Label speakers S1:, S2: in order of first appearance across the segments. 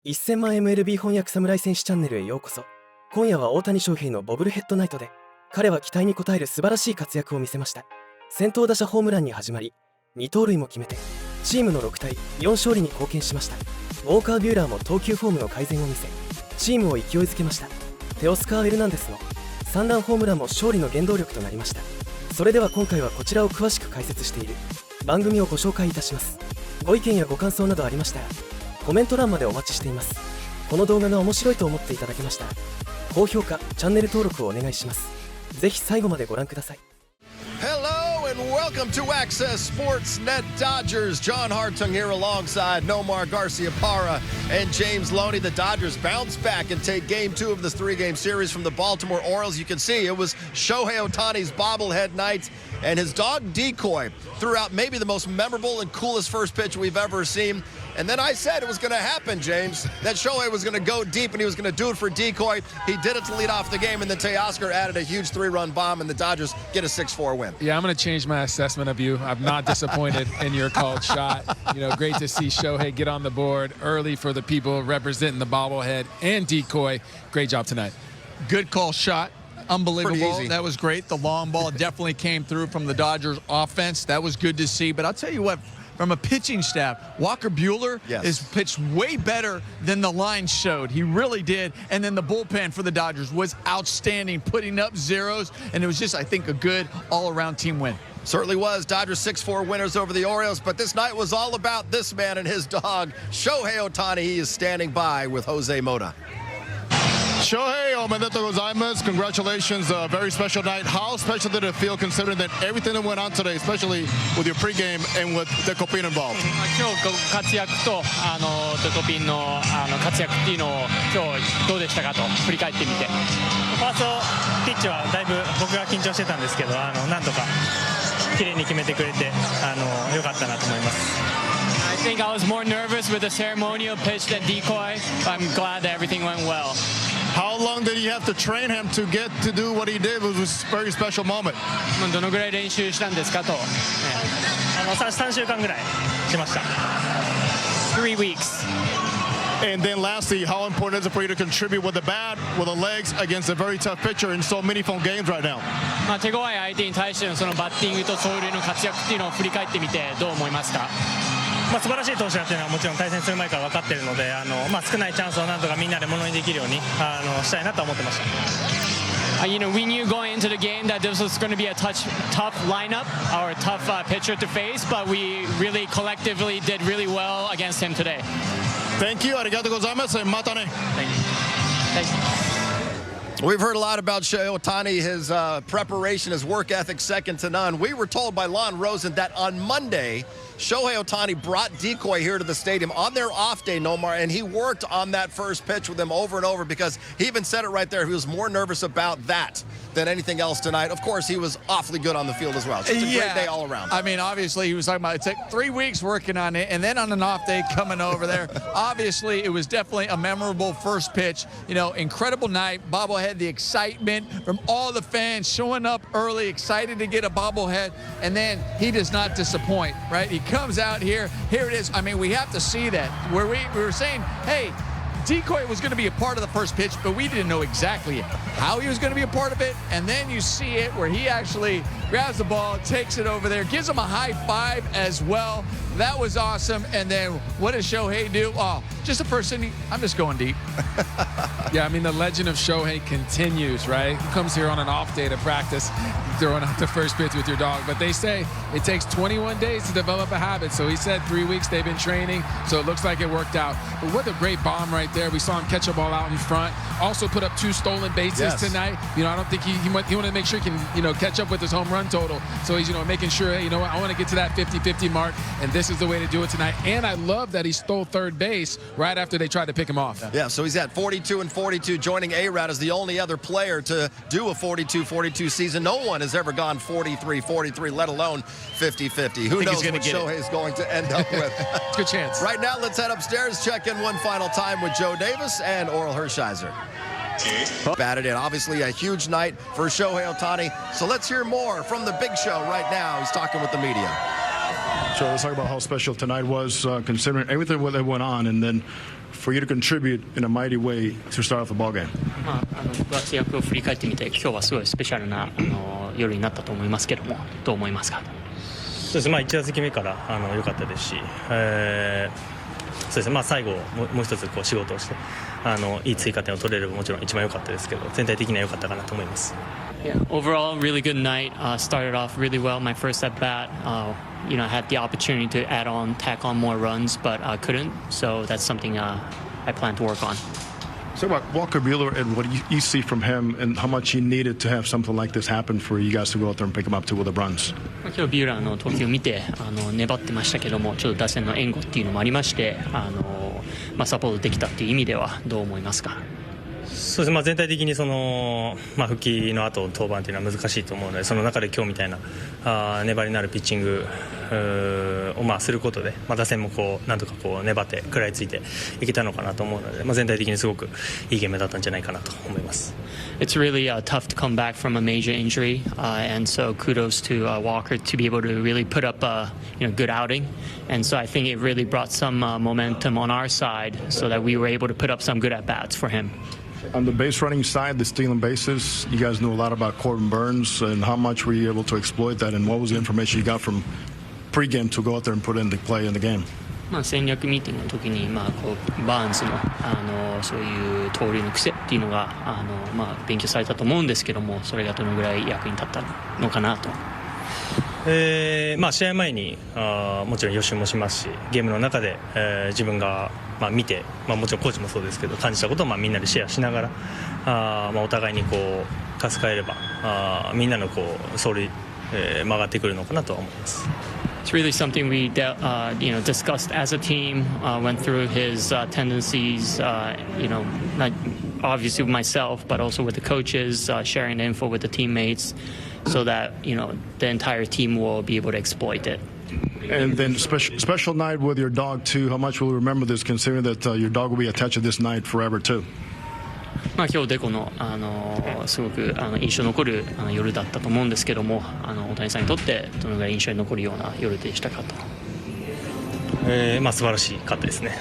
S1: 1000万 MLB 翻訳侍戦士チャンネルへようこそ。今夜は大谷翔平のボブルヘッドナイトで、彼は期待に応える素晴らしい活躍を見せました。先頭打者ホームランに始まり、2盗塁も決めてチームの6対4勝利に貢献しました。ウォーカー・ビューラーも投球フォームの改善を見せ、チームを勢いづけました。テオスカー・エルナンデスの3ランホームランも勝利の原動力となりました。それでは今回はこちらを詳しく解説している番組をご紹介いたします。ご意見やご感想などありましたらコメント欄までお待ちしています。この動画が面白いと思っていただけましたら高評価、チャンネル登録をお願いします。ぜひ最後までご覧ください。
S2: Hello and welcome to Access Sportsnet Dodgers. John Hartung here alongside Nomar Garciaparra and James Loney. The Dodgers bounce back and take game 2 of this 3-game series from the Baltimore Orioles. You can see it was Shohei Ohtani's bobblehead night, and his dog Decoy threw out maybe the most memorable and coolest first pitch we've ever seen. And then I said it was going to happen, James, that Shohei was going to go deep and he was going to do it for Decoy. He did it to lead off the game, and then Teoscar added a huge 3-run bomb, and the Dodgers get a 6-4 win.
S3: Yeah, I'm going to change my assessment of you. I'm not disappointed in your called shot. You know, great to see Shohei get on the board early for the people representing the bobblehead and Decoy. Great job tonight.
S4: Good call shot. Unbelievable. That was great. The long ball definitely came through from the Dodgers offense. That was good to see. But I'll tell you what, from a pitching staff, Walker Buehler is pitched way better than the line showed. He really did. And then the bullpen for the Dodgers was outstanding, putting up zeros. And it was just, I think, a good all-around team win.
S2: Certainly was. Dodgers 6-4 winners over the Orioles, but this night was all about this man and his dog, Shohei Ohtani. He is standing by with Jose Mota.
S5: Shohei, omedetou gozaimasu. Congratulations. A very special night. How special did it feel considering that everything that went on today, especially with your pregame and with Decoy involved?
S6: 今日活躍とデコピンの活躍っていうのを今日どうでしたかと振り返ってみて。ファーストピッチはだいぶ僕が緊張してたんですけど、なんとか綺麗に決めてくれて良かったなと思います。
S7: I think I was more nervous with the ceremonial pitch than Decoy. I'm glad that everything went well.
S5: How long did he have to train him to get to do what he did? It was a very special moment.
S7: どのぐらい練習したんですかと。
S6: 3週間ぐらいしました。
S7: 3 weeks.
S5: And then lastly, how important is it for you to contribute with the bat, with the legs against a very tough pitcher in so meaningful games right now?
S7: 手強い相手に対してのそのバッティングと走塁の活躍っていうのを振り返ってみてどう思いますか？
S6: 素晴らしい投手だっていうのはもちろん対戦する前から分かっているので、少ないチャンスをなんとかみんなでものにできるようにしたいなと思ってました。
S7: You know, we knew going into the game that this was going to be a tough lineup or a tough pitcher to face, but we really collectively did really well against him today.
S5: Thank you. Arigatou gozaimasu. Mata ne.
S7: Thank you.
S2: We've heard a lot about Shohei Ohtani, his preparation, his work ethic, second to none. We were told by Lon Rosen that on Monday, Shohei Ohtani brought Decoy here to the stadium on their off day, Nomar, and he worked on that first pitch with him over and over because he even said it right there. He was more nervous about that than anything else tonight. Of course, he was awfully good on the field as well. It's just a great day all around.
S4: I mean, obviously, he was talking about it took 3 weeks working on it, and then on an off day coming over there. Obviously, it was definitely a memorable first pitch. You know, incredible night, bobblehead, the excitement from all the fans showing up early, excited to get a bobblehead, and then he does not disappoint, right? He comes out here it is. I mean, we have to see that where we were saying, hey, Decoy was going to be a part of the first pitch, but we didn't know exactly how he was going to be a part of it. And then you see it where he actually grabs the ball, takes it over there, gives him a high five as well. That was awesome. And then what does Shohei do? Oh, just the first inning. I'm just going deep.
S3: Yeah, I mean, the legend of Shohei continues, right? He comes here on an off day to practice, throwing out the first pitch with your dog. But they say it takes 21 days to develop a habit. So he said 3 weeks they've been training, so it looks like it worked out. But what a great bomb right there. We saw him catch a ball out in front. Also put up 2 stolen bases tonight. You know, I don't think he wanted to make sure he can, you know, catch up with his home run total. So he's, you know, making sure, hey, you know what, I want to get to that 50-50 mark, and this is the way to do it tonight. And I love that he stole third base right after they tried to pick him off.
S2: Yeah, so he's at 42 and 42, joining A-Rod as the only other player to do a 42-42 season. No one has ever gone 43-43, let alone 50-50. Who knows what Shohei is going to end up with.
S3: It's a good chance.
S2: Right now, let's head upstairs, check in one final time with Joe Davis and Oral Hershiser. Batted in. Obviously, a huge night for Shohei Ohtani. So let's hear more from the big show right now. He's talking with the media.
S5: So let's talk about how special tonight was, considering everything that went on, and then for you to contribute in a mighty way to start off the ball game?
S7: 活躍を振り返ってみて今日はすごいスペシャルな夜になったと思いますけどもどう思いますか？
S6: そうです、1打席目から良かったですし、そうですね、最後もう一つこう仕事をしていい追加点を取れればもちろん一番良かったですけど全体的には良かったかなと思います。
S7: Yeah, overall, really good night. Started off really well. My first at bat, I had the opportunity to tack on more runs, but couldn't. So that's something I plan to work on.
S5: So about Walker Buehler and what you see from him and how much he needed to have something like this happen for you guys to go out there and pick him up too with the runs.
S7: 今日ビューラーの投球を見て粘ってましたけどもちょっと打線の援護っていうのもありましてサポートできたっていう意味ではどう思いますか？
S6: そうです、全体的に復帰の後登板というのは難しいと思うのでその中で今日みたいな粘りのあるピッチングをすることで打線もなんとか粘って食らいついていけたのかなと思うので全体的にすごくいいゲームだったんじゃないかなと思います。
S7: It's really tough to come back from a major injury, and so kudos to Walker to be able to really put up a good outing, and so I think it really brought some momentum on our side, so that we were able to put up some good at bats for him.
S5: On the base running side, the stealing bases, you guys knew a lot about Corbin Burns, and how much were you able to exploit that, and what was the information you got from pregame to go out there and put into play in the game?
S7: 戦略ミーティングの時にバーンズのそういう盗塁の癖っていうのが勉強されたと思うんですけどもそれがどのぐらい役に立ったのかなと。
S6: 試合前にもちろん予習もしますしゲームの中で、自分が、見て、もちろんコーチもそうですけど感じたことをみんなでシェアしながらお互いに助かえればみんなの走塁、曲がってくるのかなとは思います。
S7: It's really something we discussed as a team, went through his tendencies, not obviously with myself, but also with the coaches, sharing the info with the teammates so that, the entire team will be able to exploit it.
S5: And then special night with your dog, too. How much will you remember this, considering that your dog will be attached to this night forever, too?
S7: 今日デコの、すごく印象に残る夜だったと思うんですけども大谷さんにとってどのぐらい印象に残るような夜でしたかと。
S6: 素晴らしかったですね。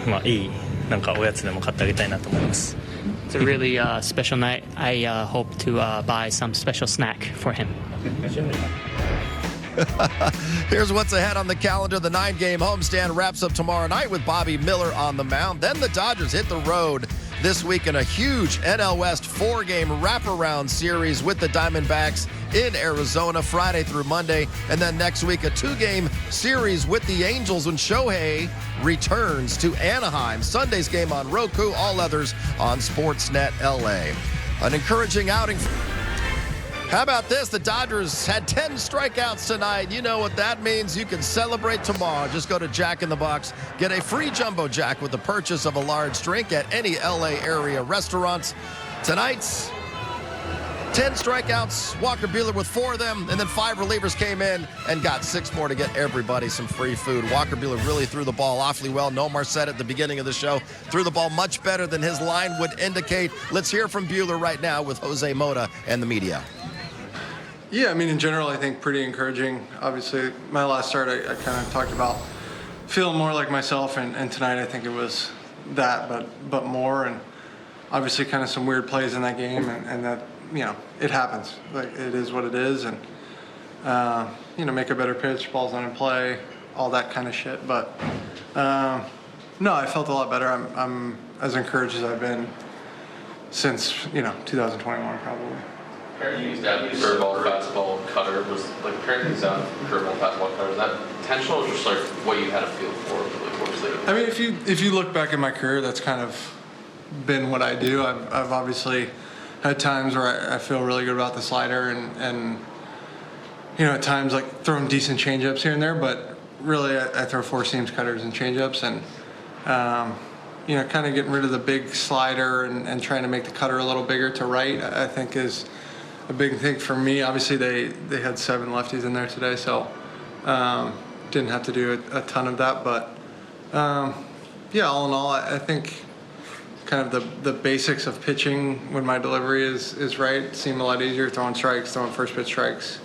S6: はい、いいおやつでも買ってあげたいなと思います。
S7: It's a really special night. I hope to buy some special snack for him.
S2: Here's what's ahead on the calendar. The 9-game homestand wraps up tomorrow night with Bobby Miller on the mound. Then the Dodgers hit the road this week in a huge NL West 4-game wraparound series with the Diamondbacks in Arizona Friday through Monday. And then next week, a 2-game series with the Angels when Shohei returns to Anaheim. Sunday's game on Roku, all others on Sportsnet LA. An encouraging outing. How about this? The Dodgers had 10 strikeouts tonight. You know what that means. You can celebrate tomorrow. Just go to Jack in the Box. Get a free Jumbo Jack with the purchase of a large drink at any LA area restaurants. Tonight's 10 strikeouts, Walker Buehler with 4 of them, and then 5 relievers came in and got 6 more to get everybody some free food. Walker Buehler really threw the ball awfully well. Nomar said at the beginning of the show, threw the ball much better than his line would indicate. Let's hear from Buehler right now with Jose Mota and the media.
S8: Yeah, in general, I think pretty encouraging. Obviously, my last start, I kind of talked about feeling more like myself, and tonight I think it was that, but more, and obviously kind of some weird plays in that game, and that, it happens. Like, it is what it is, and, make a better pitch, balls not in play, all that kind of shit, but, no, I felt a lot better. I'm as encouraged as I've been since, 2021, probably.
S9: Pairing these down, curveball, fastball, cutter was pairing these down, curveball, fastball, cutter. Is that intentional or just what you had a feel for?
S8: If you look back in my career, that's kind of been what I do. I've obviously had times where I feel really good about the slider and at times throwing decent changeups here and there, but really I throw 4 seams, cutters, and changeups, and kind of getting rid of the big slider and trying to make the cutter a little bigger to right, I think is a big thing for me. Obviously, they had 7 lefties in there today, so didn't have to do a ton of that. But all in all, I think kind of the basics of pitching when my delivery is right seem a lot easier. Throwing strikes, throwing first pitch strikes,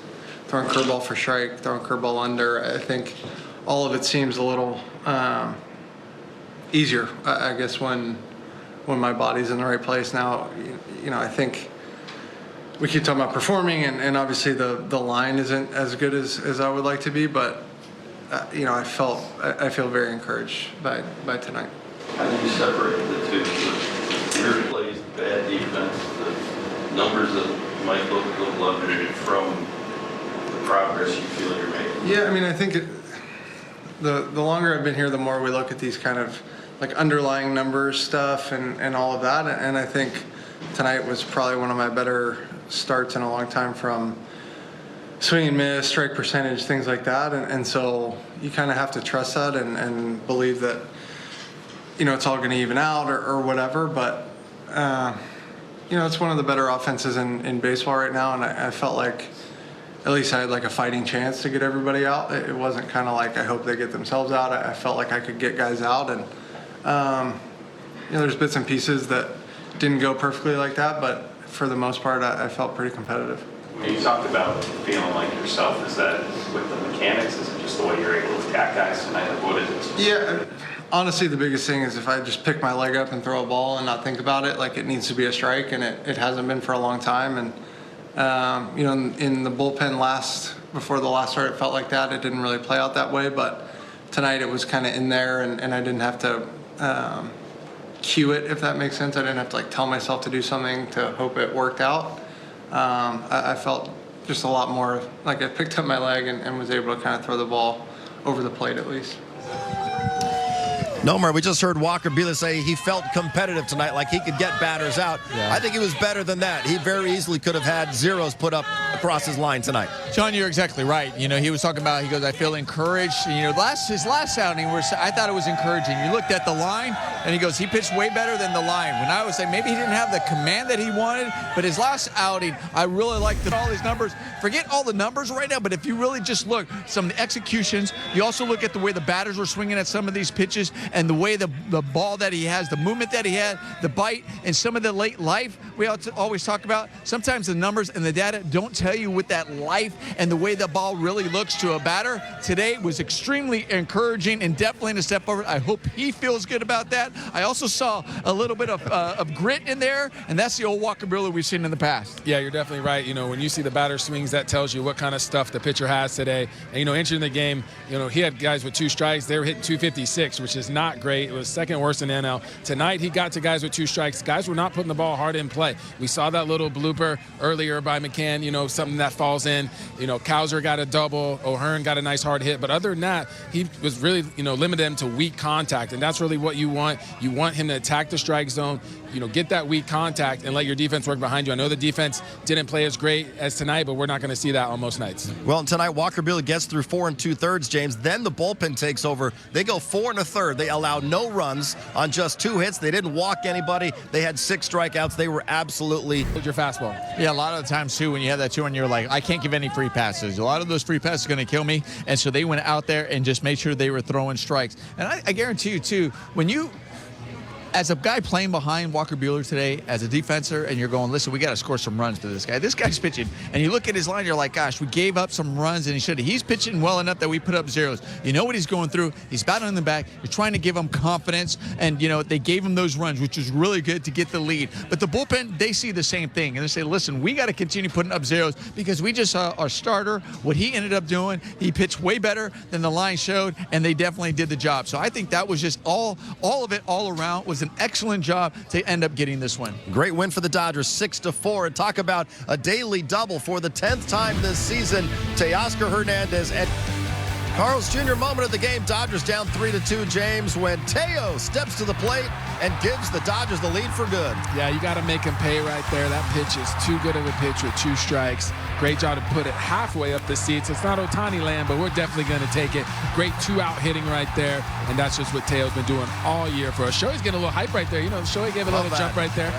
S8: throwing curveball for strike, throwing curveball under. I think all of it seems a little easier, I guess, when my body's in the right place. Now, I think we keep talking about performing, and obviously the line isn't as good as I would like to be, but I feel very encouraged by tonight.
S10: How do you separate the two? The weird plays, bad defense, the numbers that might look lovely from the progress you feel you're making?
S8: Yeah, I mean, I think the longer I've been here, the more we look at these kind of like underlying numbers stuff and all of that, and I think tonight was probably one of my better starts in a long time, from swing and miss, strike percentage, things like that, and so you kind of have to trust that and believe that it's all going to even out or whatever, but it's one of the better offenses in baseball right now, and I felt like at least I had like a fighting chance to get everybody out. It wasn't kind of like I hope they get themselves out. I felt like I could get guys out, and there's bits and pieces that didn't go perfectly like that, but for the most part, I felt pretty competitive.
S11: When you talked about feeling like yourself, is that with the mechanics? Is it just the way you're able to attack guys tonight? Like, what is it? Yeah,
S8: honestly, the biggest thing is if I just pick my leg up and throw a ball and not think about it, like it needs to be a strike, and it hasn't been for a long time. And in the bullpen before the last start, it felt like that. It didn't really play out that way, but tonight it was kind of in there, and I didn't have to cue it, if that makes sense. I didn't have to like tell myself to do something to hope it worked out. I felt just a lot more like I picked up my leg and was able to kind of throw the ball over the plate at least.
S2: Nomar, we just heard Walker Buehler say he felt competitive tonight, like he could get batters out. Yeah. I think he was better than that. He very easily could have had zeros put up across his line tonight.
S4: John, you're exactly right. He was talking about, he goes, I feel encouraged. His last outing, I thought it was encouraging. You looked at the line, and he goes, he pitched way better than the line. When I was saying maybe he didn't have the command that he wanted, but his last outing, I really liked all these numbers. Forget all the numbers right now, but if you really just look, some of the executions, you also look at the way the batters were swinging at some of these pitches, and the way the ball that he has, the movement that he had, the bite, and some of the late life we always talk about. Sometimes the numbers and the data don't tell you what that life and the way the ball really looks to a batter. Today was extremely encouraging and definitely a step forward. I hope he feels good about that. I also saw a little bit of grit in there, and that's the old Walker Buehler we've seen in the past.
S3: Yeah, you're definitely right. When you see the batter swings, that tells you what kind of stuff the pitcher has today. And, entering the game, he had guys with 2 strikes. They were hitting 256, which is not great. It was second worst in the NL. Tonight, he got to guys with 2 strikes. Guys were not putting the ball hard in play. We saw that little blooper earlier by McCann, something that falls in. Cowser got a double. O'Hearn got a nice hard hit. But other than that, he was really, limited him to weak contact. And that's really what you want. You want him to attack the strike zone, get that weak contact and let your defense work behind you. I know the defense didn't play as great as tonight, but we're not going to see that on most nights.
S2: Well, tonight, Walker Buehler gets through 4 2/3, James. Then the bullpen takes over. They go 4 1/3. They allow no runs on just 2 hits. They didn't walk anybody. They had 6 strikeouts. They were absolutely...
S3: Your fastball.
S4: Yeah, a lot of the times, too, when you have that 2 and you're like, I can't give any free passes. A lot of those free passes are going to kill me. And so they went out there and just made sure they were throwing strikes. And I guarantee you, too, when you... As a guy playing behind Walker Buehler today, as a defenser, and you're going, listen, we got to score some runs to this guy. This guy's pitching, and you look at his line, you're like, gosh, we gave up some runs, and he should have. He's pitching well enough that we put up zeros. You know what he's going through. He's battling in the back. You're trying to give him confidence, and, they gave him those runs, which was really good to get the lead. But the bullpen, they see the same thing, and they say, listen, we got to continue putting up zeros because we just saw our starter, what he ended up doing. He pitched way better than the line showed, and they definitely did the job. So I think that was just all of it all around was an excellent job to end up getting this win.
S2: Great win for the Dodgers, 6-4. And talk about a daily double for the 10th time this season. Teoscar Hernandez and Carl's Jr. moment of the game. Dodgers down 3-2, James, when Teo steps to the plate and gives the Dodgers the lead for good.
S3: Yeah, you got to make him pay right there. That pitch is too good of a pitch with 2 strikes. Great job to put it halfway up the seats. It's not Ohtani land, but we're definitely going to take it. Great 2-out hitting right there, and that's just what Teo's been doing all year for us. Shohei's getting a little hype right there. Shohei gave a little jump right there.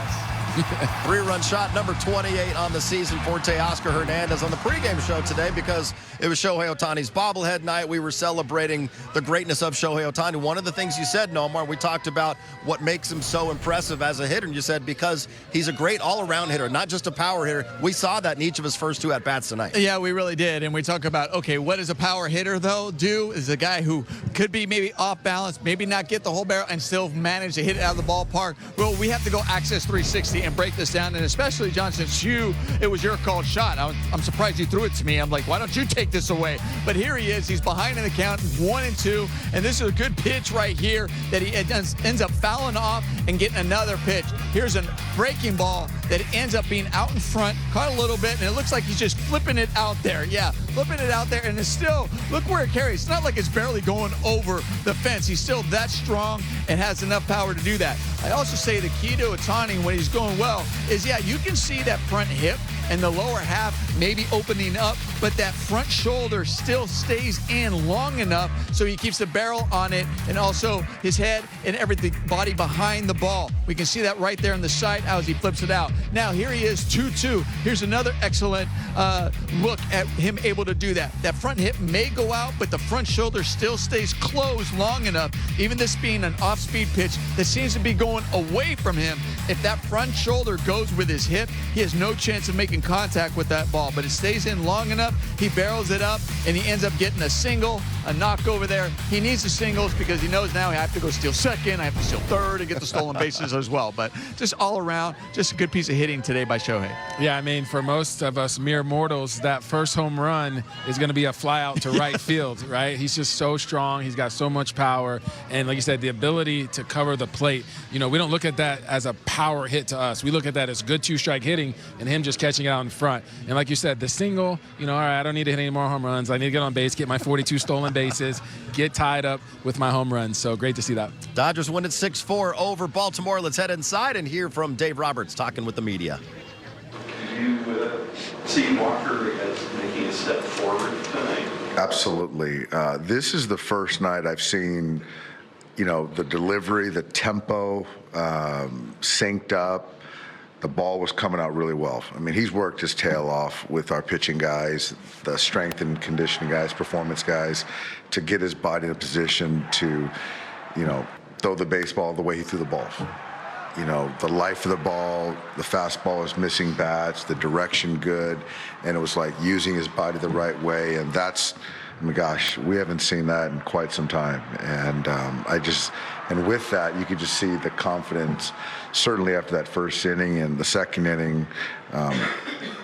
S2: Three-run shot number 28 on the season for Teoscar Hernandez on the pregame show today because it was Shohei Ohtani's bobblehead night. We were celebrating the greatness of Shohei Ohtani. One of the things you said, Nomar, we talked about what makes him so impressive as a hitter, and you said because he's a great all-around hitter, not just a power hitter. We saw that in each of his first two at-bats tonight.
S4: Yeah, we really did, and we talk about, okay, what does a power hitter, though, do? Is a guy who could be maybe off balance, maybe not get the whole barrel, and still manage to hit it out of the ballpark. Well, we have to go Access 360 and break this down, and especially, John, since it was your called shot. I'm surprised you threw it to me. I'm like, why don't you take this away? But here he is. He's behind in the count, 1-2, and this is a good pitch right here that he ends up fouling off and getting another pitch. Here's a breaking ball that ends up being out in front, caught a little bit, and it looks like he's just flipping it out there. Yeah, flipping it out there, and it's still, look where it carries. It's not like it's barely going over the fence. He's still that strong and has enough power to do that. I also say the key to Ohtani when he's going well is, yeah, you can see that front hip and the lower half maybe opening up, but that front shoulder still stays in long enough so he keeps the barrel on it and also his head and everything, body behind the ball. We can see that right there on the side as he flips it out. Now here he is, 2-2. Here's another excellent look at him able to do that. That front hip may go out, but the front shoulder still stays closed long enough, even this being an off-speed pitch that seems to be going away from him. If that front shoulder goes with his hip, he has no chance of making contact with that ball, but it stays in long enough, he barrels it up, and he ends up getting a single, a knock over there. He needs the singles because he knows now I have to go steal second, I have to steal third, and get the stolen bases as well. But just all around, just a good piece of hitting today by Shohei.
S3: Yeah, I mean, for most of us mere mortals, that first home run is going to be a fly out to right field, right? He's just so strong. He's got so much power. And like you said, the ability to cover the plate, you know, we don't look at that as a power hit to us. We look at that as good two-strike hitting and him just catching it out in front. And like you said, the single, you know, all right, I don't need to hit any more home runs. I need to get on base, get my 42 stolen bases, get tied up with my home runs. So great to see that.
S2: Dodgers win at 6-4 over Baltimore. Let's head inside and hear from Dave Roberts talking with the media.
S10: Do you see Walker as making a step forward tonight?
S12: Absolutely. This is the first night I've seen, you know, the delivery, the tempo synced up. The ball was coming out really well. I mean, he's worked his tail off with our pitching guys, the strength and conditioning guys, performance guys, to get his body in a position to, you know, throw the baseball the way he threw the ball. You know, the life of the ball, the fastball is missing bats, the direction good, and it was like using his body the right way, and that's, oh my gosh, we haven't seen that in quite some time. And and with that, you could just see the confidence, certainly after that first inning and the second inning. I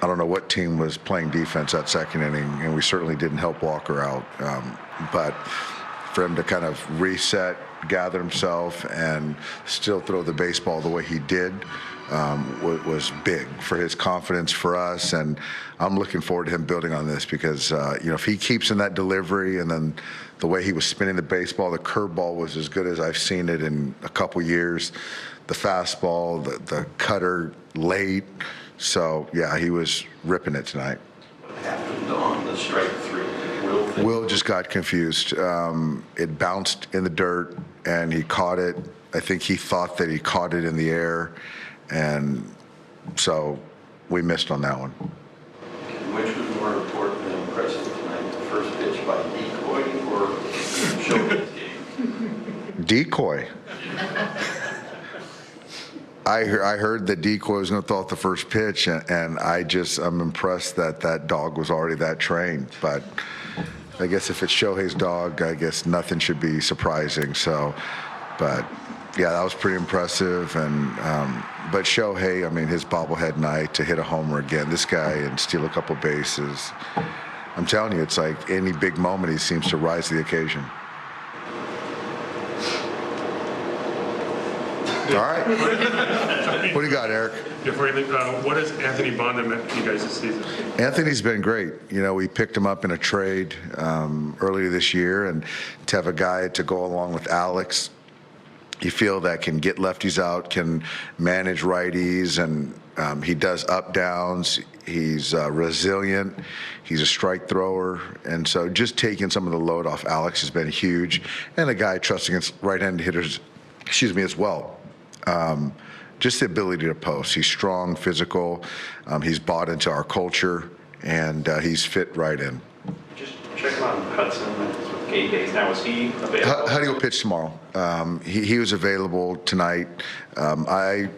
S12: don't know what team was playing defense that second inning, and we certainly didn't help Walker out. But for him to kind of reset, gather himself, and still throw the baseball the way he did was big for his confidence, for us, and I'm looking forward to him building on this because, you know, if he keeps in that delivery and then the way he was spinning the baseball, the curveball was as good as I've seen it in a couple years, the fastball, the cutter late, so yeah, he was ripping it tonight.
S10: What happened on the strike three?
S12: Will just got confused. It bounced in the dirt, and he caught it. I think he thought that he caught it in the air, and so we missed on that one.
S10: Which was more important and impressive tonight, the first pitch by Decoy or Shohei's game?
S12: Decoy. I heard that Decoy was going to throw out the first pitch, and I'm impressed that that dog was already that trained. But I guess if it's Shohei's dog, I guess nothing should be surprising. So, but yeah, that was pretty impressive. And but Shohei, I mean, his bobblehead night to hit a homer again, this guy, and steal a couple bases. I'm telling you, it's like any big moment, he seems to rise to the occasion. All right. What do you got, Eric?
S13: Before you leave, what has Anthony Bonda meant to you guys this season?
S12: Anthony's been great. You know, we picked him up in a trade earlier this year, and to have a guy to go along with Alex, you feel that can get lefties out, can manage righties, and he does up downs. He's resilient. He's a strike thrower, and so just taking some of the load off Alex has been huge. And a guy trusting his right-handed hitters, as well. just the ability to post. He's strong, physical. He's bought into our culture, and he's fit right in.
S11: Just check him on Hudson with game days now. Is he available?
S12: Huddy will pitch tomorrow. He was available tonight. I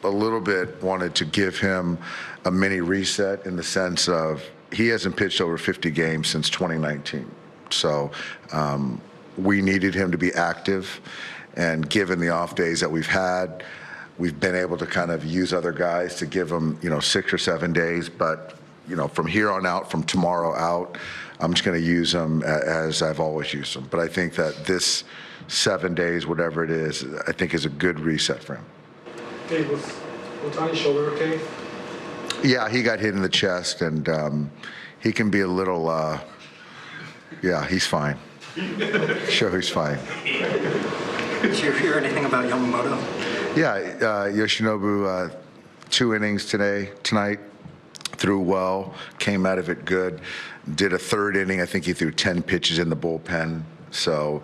S12: a little bit wanted to give him a mini reset in the sense of he hasn't pitched over 50 games since 2019. So we needed him to be active, and given the off days that we've had, we've been able to kind of use other guys to give them, 6 or 7 days. But, from here on out, from tomorrow out, I'm just going to use them as I've always used them. But I think that this 7 days, whatever it is, I think is a good reset for him.
S13: Hey, was Ohtani's shoulder okay?
S12: Yeah, he got hit in the chest, and he can be a little, yeah, he's fine. Sure, he's fine.
S14: Did you hear anything about Yamamoto?
S12: Yeah, Yoshinobu, 2 innings tonight, threw well, came out of it good, did a 3rd inning. I think he threw 10 pitches in the bullpen. So,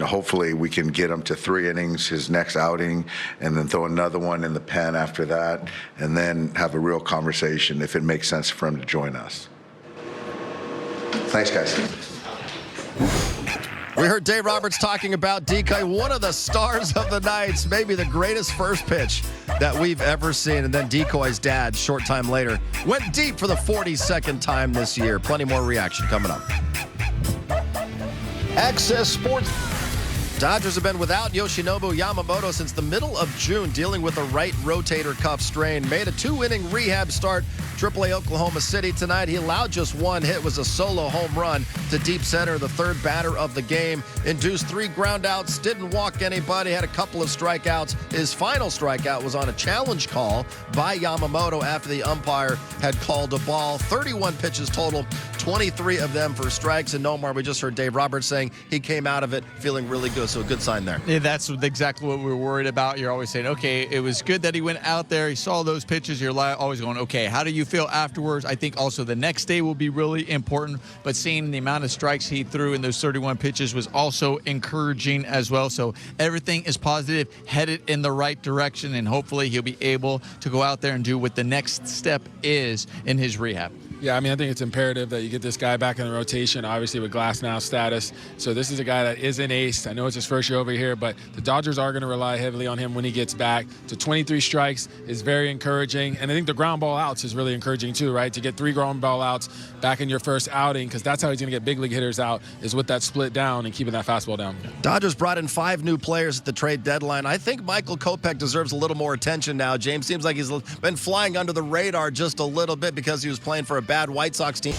S12: hopefully we can get him to 3 innings his next outing, and then throw another one in the pen after that, and then have a real conversation if it makes sense for him to join us. Thanks, guys.
S2: We heard Dave Roberts talking about Decoy, one of the stars of the nights, maybe the greatest first pitch that we've ever seen. And then Decoy's dad, short time later, went deep for the 42nd time this year. Plenty more reaction coming up. Access Sports. Dodgers have been without Yoshinobu Yamamoto since the middle of June, dealing with a right rotator cuff strain. Made a 2-inning rehab start, AAA Oklahoma City tonight. He allowed just 1 hit, was a solo home run to deep center, the 3rd batter of the game. Induced 3 groundouts, didn't walk anybody, had a couple of strikeouts. His final strikeout was on a challenge call by Yamamoto after the umpire had called a ball. 31 pitches total, 23 of them for strikes and no more. We just heard Dave Roberts saying he came out of it feeling really good, so a good sign there.
S4: Yeah, that's exactly what we were worried about. You're always saying, okay, it was good that he went out there, he saw those pitches. You're always going, okay, how do you feel afterwards? I think also the next day will be really important, but seeing the amount of strikes he threw in those 31 pitches was also encouraging as well. So everything is positive, headed in the right direction, and hopefully he'll be able to go out there and do what the next step is in his rehab.
S3: Yeah, I mean, I think it's imperative that you get this guy back in the rotation, obviously with Glasnow status. So this is a guy that is an ace. I know it's his first year over here, but the Dodgers are going to rely heavily on him when he gets back. So 23 strikes is very encouraging. And I think the ground ball outs is really encouraging too, right? To get 3 ground ball outs back in your first outing, because that's how he's going to get big league hitters out, is with that split down and keeping that fastball down.
S2: Dodgers brought in 5 new players at the trade deadline. I think Michael Kopech deserves a little more attention now. James, seems like he's been flying under the radar just a little bit because he was playing for a bad White Sox team.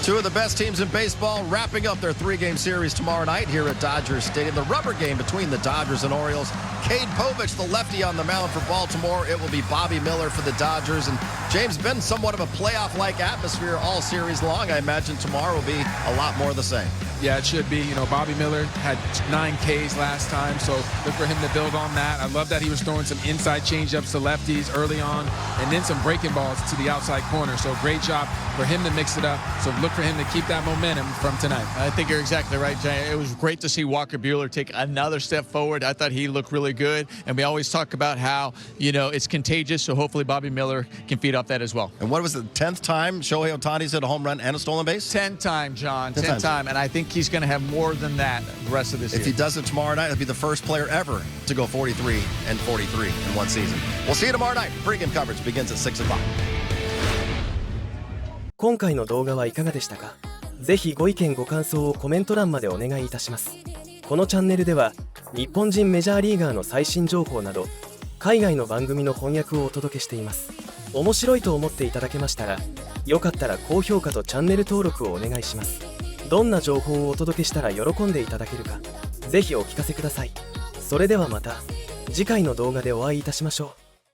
S2: 2 of the best teams in baseball wrapping up their 3-game series tomorrow night here at Dodger Stadium. The rubber game between the Dodgers and Orioles. Cade Povich, the lefty on the mound for Baltimore. It will be Bobby Miller for the Dodgers. And James, been somewhat of a playoff-like atmosphere all series long. I imagine tomorrow will be a lot more the same.
S3: Yeah, it should be. Bobby Miller had 9 Ks last time, so look for him to build on that. I love that he was throwing some inside changeups to lefties early on, and then some breaking balls to the outside corner. So great job for him to mix it up. So look for him to keep that momentum from tonight.
S4: I think you're exactly right, Jay. It was great to see Walker Buehler take another step forward. I thought he looked really good, and we always talk about how, it's contagious, so hopefully Bobby Miller can feed off that as well.
S2: And what was the 10th time Shohei Ohtani's hit a home run and a stolen base?
S4: 10th time, John. 10th time, and I think he's going to have more than that the rest of this year.
S2: If he does it tomorrow night, he'll be the first player ever to go 43 and 43 in one season. We'll see you tomorrow night. Pre-game coverage begins at 6 o'clock.
S1: 今回の動画はいかがでしたか？ぜひご意見ご感想をコメント欄までお願いいたします。このチャンネルでは日本人メジャーリーガーの最新情報など海外の番組の翻訳をお届けしています。面白いと思っていただけましたら、よかったら高評価とチャンネル登録をお願いします。どんな情報をお届けしたら喜んでいただけるか、ぜひお聞かせください。それではまた次回の動画でお会いいたしましょう。